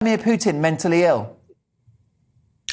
Vladimir Putin mentally ill?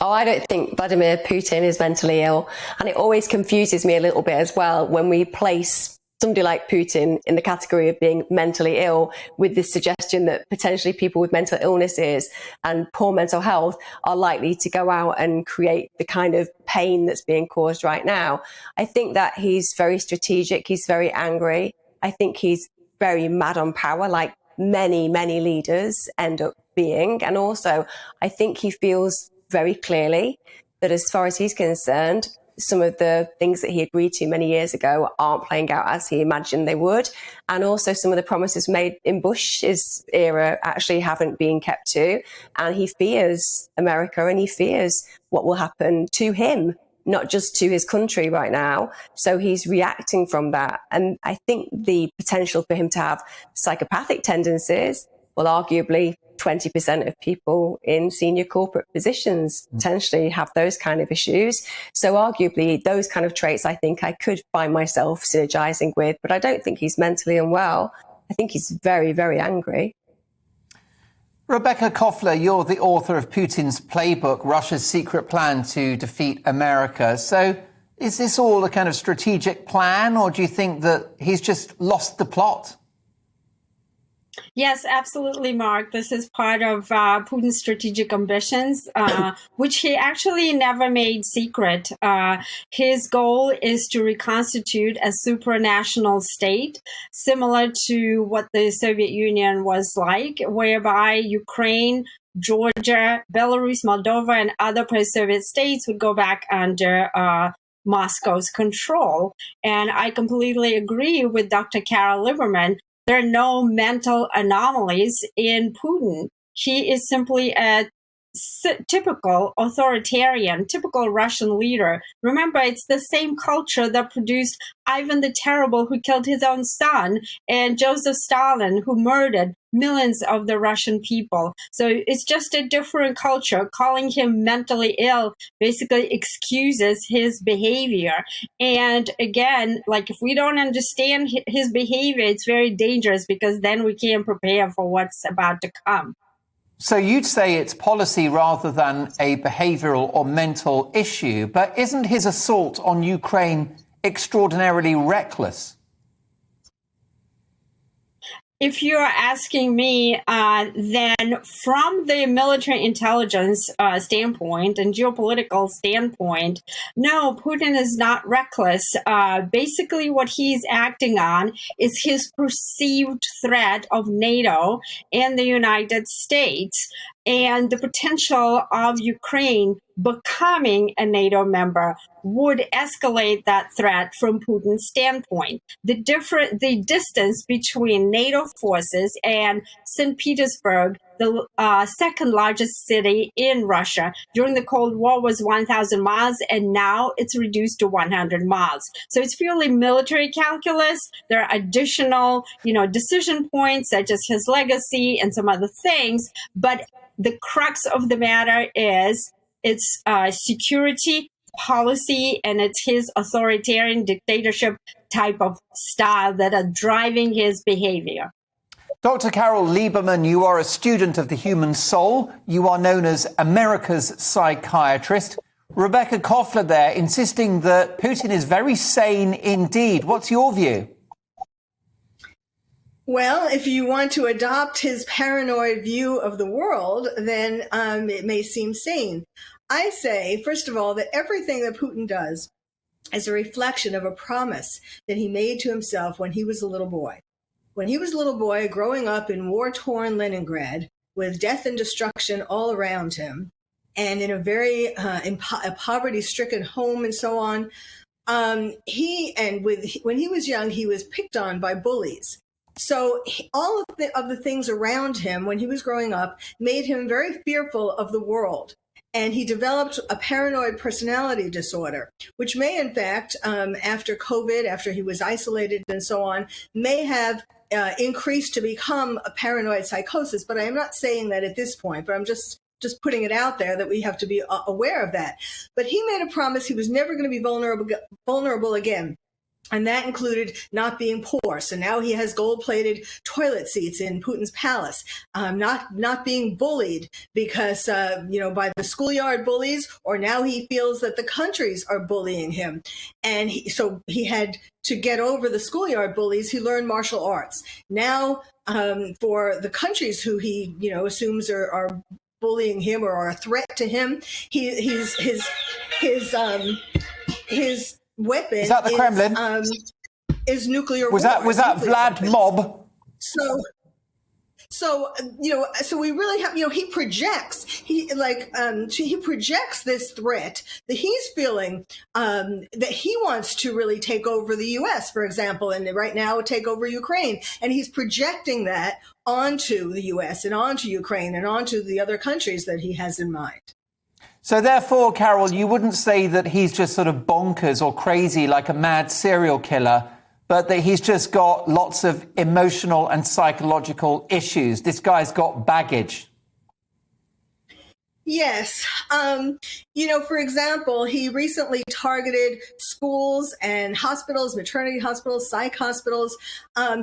Oh, I don't think Vladimir Putin is mentally ill. And it always confuses me a little bit as well when we place somebody like Putin in the category of being mentally ill with this suggestion that potentially people with mental illnesses and poor mental health are likely to go out and create the kind of pain that's being caused right now. I think that he's very strategic. He's very angry. I think he's very mad on power, like many, many leaders end up being. And also, I think he feels very clearly that as far as he's concerned, some of the things that he agreed to many years ago aren't playing out as he imagined they would. And also some of the promises made in Bush's era actually haven't been kept to. And he fears America and he fears what will happen to him, not just to his country right now. So he's reacting from that. And I think the potential for him to have psychopathic tendencies, well, arguably 20% of people in senior corporate positions potentially have those kind of issues. So arguably those kind of traits I think I could find myself synergizing with, but I don't think he's mentally unwell. I think he's very, very angry. Rebecca Koffler, you're the author of Putin's Playbook, Russia's Secret Plan to Defeat America. So is this all a kind of strategic plan, or do you think that he's just lost the plot? Yes, absolutely, Mark. This is part of Putin's strategic ambitions, which he actually never made secret. His goal is to reconstitute a supranational state, similar to what the Soviet Union was like, whereby Ukraine, Georgia, Belarus, Moldova, and other post-Soviet states would go back under Moscow's control. And I completely agree with Dr. Carol Lieberman. There are no mental anomalies in Putin. He is simply a typical authoritarian, typical Russian leader. Remember, it's the same culture that produced Ivan the Terrible, who killed his own son, and Joseph Stalin, who murdered millions of the Russian people. So it's just a different culture. Calling him mentally ill basically excuses his behavior. And again, like if we don't understand his behavior, it's very dangerous because then we can't prepare for what's about to come. So you'd say it's policy rather than a behavioural or mental issue, but isn't his assault on Ukraine extraordinarily reckless? If you're asking me, then from the military intelligence standpoint and geopolitical standpoint, no, Putin is not reckless. Basically, what he's acting on is his perceived threat of NATO and the United States and the potential of Ukraine becoming a NATO member would escalate that threat from Putin's standpoint. The distance between NATO forces and St. Petersburg, the second largest city in Russia, during the Cold War was 1,000 miles, and now it's reduced to 100 miles. So it's purely military calculus. There are additional, decision points such as his legacy and some other things, but the crux of the matter is it's security policy, and it's his authoritarian dictatorship type of style that are driving his behavior. Dr. Carol Lieberman, you are a student of the human soul. You are known as America's psychiatrist. Rebecca Koffler there, insisting that Putin is very sane indeed. What's your view? Well, if you want to adopt his paranoid view of the world, then it may seem sane. I say, first of all, that everything that Putin does is a reflection of a promise that he made to himself when he was a little boy. When he was a little boy growing up in war-torn Leningrad with death and destruction all around him, and in a very poverty-stricken home and so on, when he was young, he was picked on by bullies. So all of the things around him when he was growing up made him very fearful of the world. And he developed a paranoid personality disorder, which may, in fact, after COVID, after he was isolated and so on, may have increased to become a paranoid psychosis. But I am not saying that at this point, but I'm just putting it out there that we have to be aware of that. But he made a promise he was never going to be vulnerable again. And that included not being poor. So now he has gold-plated toilet seats in Putin's palace. Not being bullied because, by the schoolyard bullies, or now he feels that the countries are bullying him. And so he had to get over the schoolyard bullies. He learned martial arts. Now, for the countries who he, assumes are bullying him or are a threat to him, his weapon is that the Kremlin? Is nuclear was war. Was that Vlad mob? So we really have, he projects this threat that he's feeling, that he wants to really take over the U.S., for example, and right now take over Ukraine. And he's projecting that onto the U.S. and onto Ukraine and onto the other countries that he has in mind. So therefore, Carol, you wouldn't say that he's just sort of bonkers or crazy like a mad serial killer, but that he's just got lots of emotional and psychological issues. This guy's got baggage. Yes. For example, he recently targeted schools and hospitals, maternity hospitals, psych hospitals.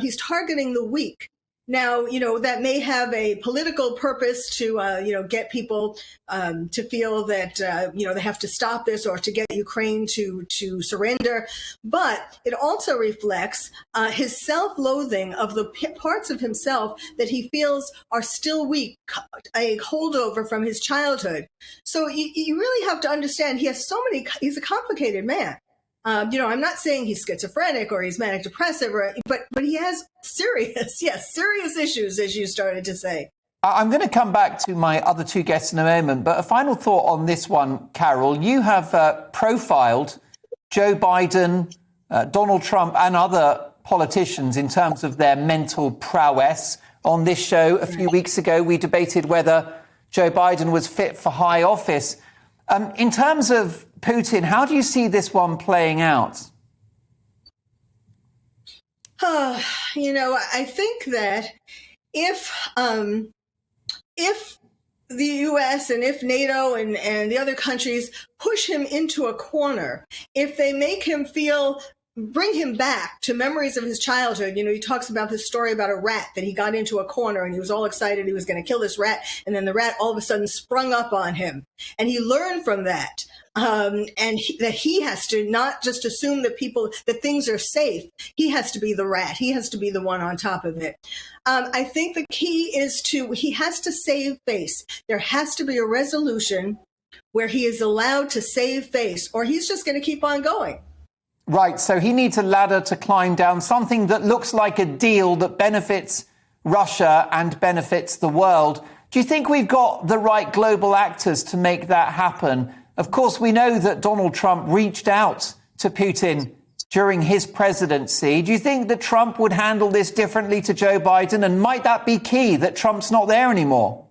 He's targeting the weak. Now, that may have a political purpose to, get people to feel that, they have to stop this or to get Ukraine to surrender. But it also reflects his self-loathing of the parts of himself that he feels are still weak, a holdover from his childhood. So you really have to understand he's a complicated man. I'm not saying he's schizophrenic or he's manic depressive, but he has serious issues, as you started to say. I'm going to come back to my other two guests in a moment, but a final thought on this one, Carol. You have profiled Joe Biden, Donald Trump and other politicians in terms of their mental prowess. On this show a few weeks ago, we debated whether Joe Biden was fit for high office. In terms of Putin, how do you see this one playing out? I think that if the U.S. and if NATO and the other countries push him into a corner, if they make him bring him back to memories of his childhood. He talks about this story about a rat that he got into a corner and he was all excited he was going to kill this rat. And then the rat all of a sudden sprung up on him. And he learned from that. That he has to not just assume that things are safe. He has to be the rat. He has to be the one on top of it. I think the key is he has to save face. There has to be a resolution where he is allowed to save face, or he's just going to keep on going. Right. So he needs a ladder to climb down, something that looks like a deal that benefits Russia and benefits the world. Do you think we've got the right global actors to make that happen? Of course, we know that Donald Trump reached out to Putin during his presidency. Do you think that Trump would handle this differently to Joe Biden? And might that be key, that Trump's not there anymore?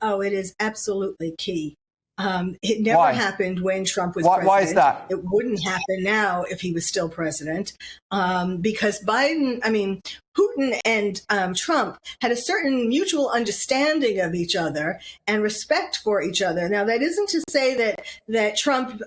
Oh, it is absolutely key. It never happened when Trump was president. Why is that? It wouldn't happen now if he was still president, because Putin and Trump had a certain mutual understanding of each other and respect for each other. Now, that isn't to say that Trump,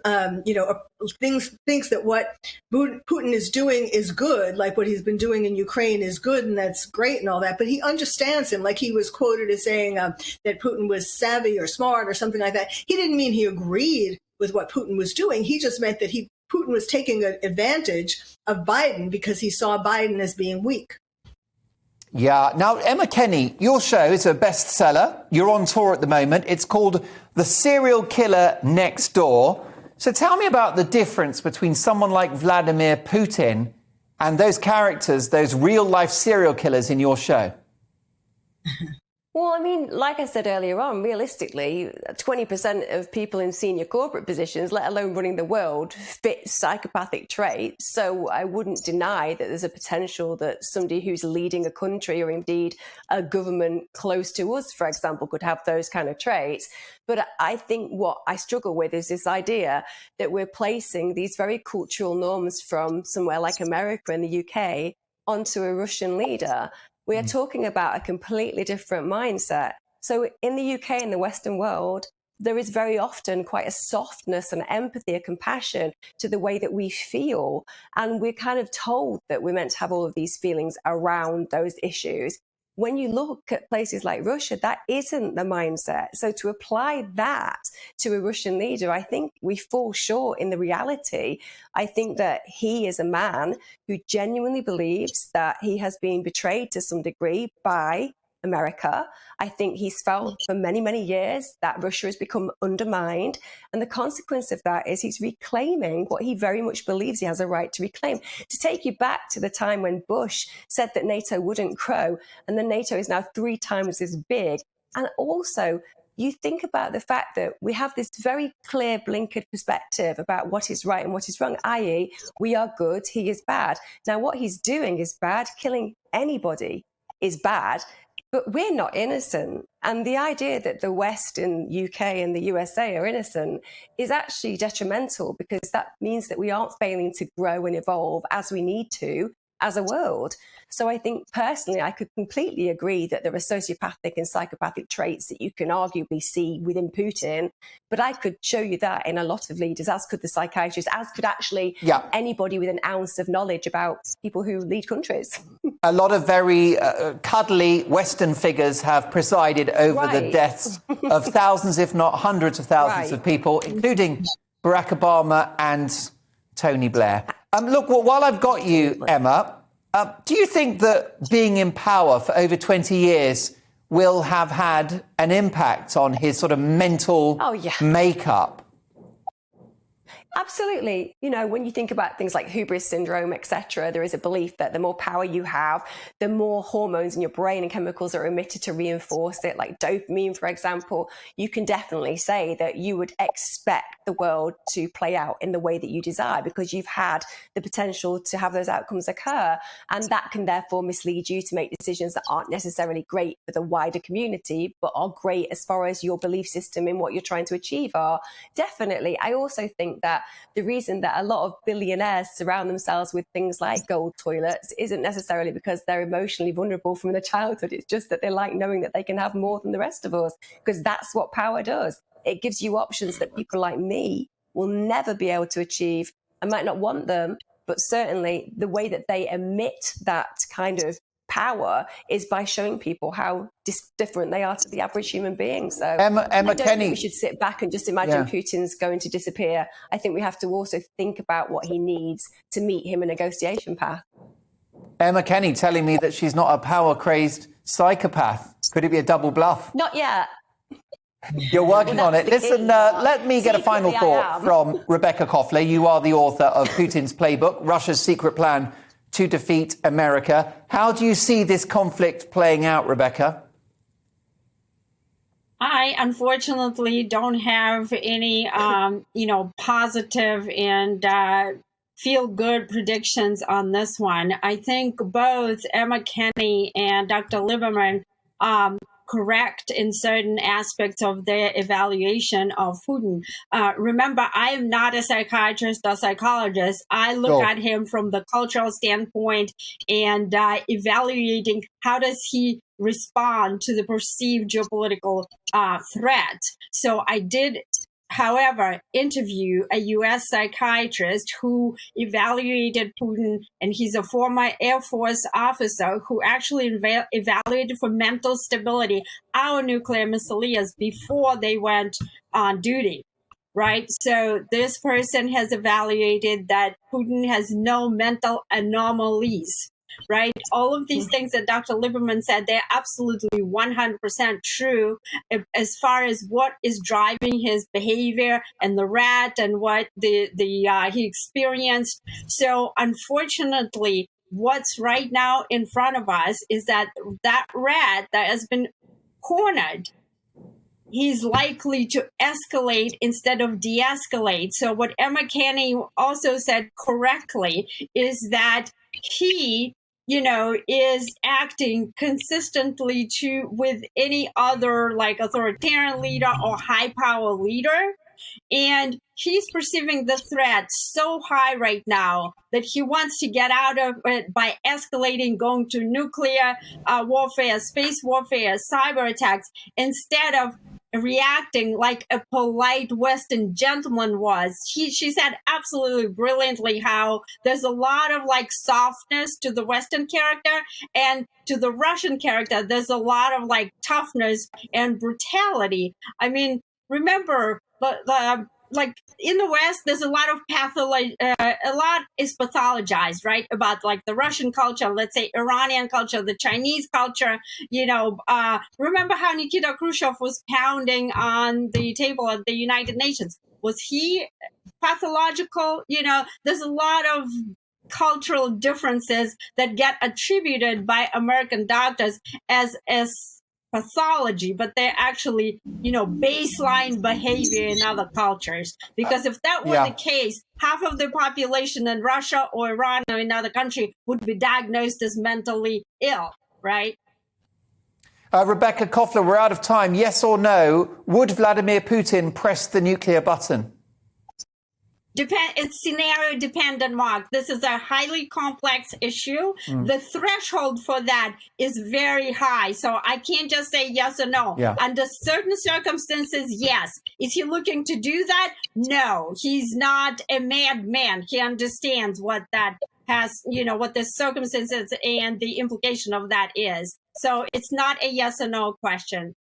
thinks that what Putin is doing is good, like what he's been doing in Ukraine is good and that's great and all that. But he understands him, like he was quoted as saying that Putin was savvy or smart or something like that. He didn't mean he agreed with what Putin was doing. He just meant that Putin was taking advantage of Biden because he saw Biden as being weak. Yeah. Now, Emma Kenny, your show is a bestseller. You're on tour at the moment. It's called The Serial Killer Next Door. So tell me about the difference between someone like Vladimir Putin and those characters, those real-life serial killers in your show. Well, I mean, like I said earlier on, realistically, 20% of people in senior corporate positions, let alone running the world, fit psychopathic traits. So I wouldn't deny that there's a potential that somebody who's leading a country or indeed a government close to us, for example, could have those kind of traits. But I think what I struggle with is this idea that we're placing these very cultural norms from somewhere like America and the UK onto a Russian leader. We are talking about a completely different mindset. So in the UK and the Western world, there is very often quite a softness and empathy, a compassion to the way that we feel. And we're kind of told that we're meant to have all of these feelings around those issues. When you look at places like Russia, that isn't the mindset. So to apply that to a Russian leader, I think we fall short in the reality. I think that he is a man who genuinely believes that he has been betrayed to some degree by America. I think he's felt for many, many years that Russia has become undermined. And the consequence of that is he's reclaiming what he very much believes he has a right to reclaim. To take you back to the time when Bush said that NATO wouldn't grow, and then NATO is now 3 times as big. And also, you think about the fact that we have this very clear blinkered perspective about what is right and what is wrong, i.e., we are good, he is bad. Now, what he's doing is bad. Killing anybody is bad. But we're not innocent. And the idea that the West and UK and the USA are innocent is actually detrimental, because that means that we aren't failing to grow and evolve as we need to as a world. So I think personally, I could completely agree that there are sociopathic and psychopathic traits that you can arguably see within Putin. But I could show you that in a lot of leaders, as could the psychiatrists, as could actually anybody with an ounce of knowledge about people who lead countries. A lot of very cuddly Western figures have presided over the deaths of thousands, if not hundreds of thousands of people, including Barack Obama and Tony Blair. Look, well, while I've got you, Emma, do you think that being in power for over 20 years will have had an impact on his sort of mental makeup? Absolutely. You know, when you think about things like hubris syndrome, etc., there is a belief that the more power you have, the more hormones in your brain and chemicals are emitted to reinforce it, like dopamine, for example. You can definitely say that you would expect the world to play out in the way that you desire, because you've had the potential to have those outcomes occur. And that can therefore mislead you to make decisions that aren't necessarily great for the wider community, but are great as far as your belief system in what you're trying to achieve are. Definitely. I also think that the reason that a lot of billionaires surround themselves with things like gold toilets isn't necessarily because they're emotionally vulnerable from their childhood. It's just that they like knowing that they can have more than the rest of us, because that's what power does. It gives you options that people like me will never be able to achieve. I might not want them, but certainly the way that they emit that kind of power is by showing people how different they are to the average human being. So Emma I don't Kenny, think we should sit back and just imagine Putin's going to disappear. I think we have to also think about what he needs to meet him a negotiation path. Emma Kenny telling me that she's not a power-crazed psychopath. Could it be a double bluff? Not yet. You're working on it. Listen, let me get a final thought from Rebecca Koffler. You are the author of Putin's Playbook, Russia's Secret Plan to Defeat America. How do you see this conflict playing out, Rebecca? I unfortunately don't have any, positive and feel-good predictions on this one. I think both Emma Kenny and Dr. Lieberman correct in certain aspects of their evaluation of Putin. Remember, I am not a psychiatrist or psychologist. I look at him from the cultural standpoint and evaluating how does he respond to the perceived geopolitical threat. So I did, however, interview a U.S. psychiatrist who evaluated Putin, and he's a former Air Force officer who actually evaluated for mental stability our nuclear missileers before they went on duty, right? So this person has evaluated that Putin has no mental anomalies. Right? All of these things that Dr. Lieberman said, they're absolutely 100% true as far as what is driving his behavior and the rat and what he experienced. So unfortunately, what's right now in front of us is that rat that has been cornered, he's likely to escalate instead of de-escalate. So what Emma Kenny also said correctly is that he is acting consistently with any other like authoritarian leader or high power leader. And he's perceiving the threat so high right now that he wants to get out of it by escalating, going to nuclear warfare, space warfare, cyber attacks, instead of reacting like a polite Western gentleman was. She said absolutely brilliantly how there's a lot of like softness to the Western character, and to the Russian character there's a lot of like toughness and brutality. I mean, remember, like in the West, there's a lot of a lot is pathologized, right? About like the Russian culture, let's say Iranian culture, the Chinese culture. Remember how Nikita Khrushchev was pounding on the table at the United Nations? Was he pathological? There's a lot of cultural differences that get attributed by American doctors as pathology, but they're actually, baseline behavior in other cultures. Because if that were the case, half of the population in Russia or Iran or another country would be diagnosed as mentally ill, right? Rebecca Koffler, we're out of time. Yes or no, would Vladimir Putin press the nuclear button? It's scenario dependent, Mark. This is a highly complex issue. The threshold for that is very high. So I can't just say yes or no. Under certain circumstances, yes. Is he looking to do that? No. He's not a madman. He understands what that has, what the circumstances and the implication of that is. So it's not a yes or no question.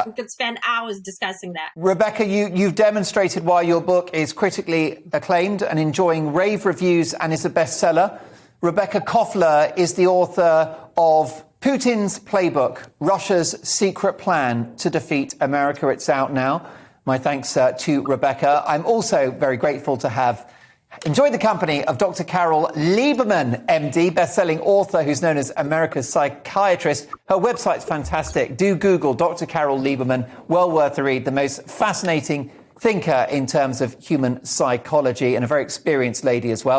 We could spend hours discussing that. Rebecca, you've demonstrated why your book is critically acclaimed and enjoying rave reviews and is a bestseller. Rebecca Koffler is the author of Putin's Playbook, Russia's Secret Plan to Defeat America. It's out now. My thanks to Rebecca. I'm also very grateful to have enjoyed the company of Dr. Carol Lieberman, MD, best-selling author who's known as America's psychiatrist. Her website's fantastic. Do Google Dr. Carol Lieberman. Well worth a read. The most fascinating thinker in terms of human psychology, and a very experienced lady as well.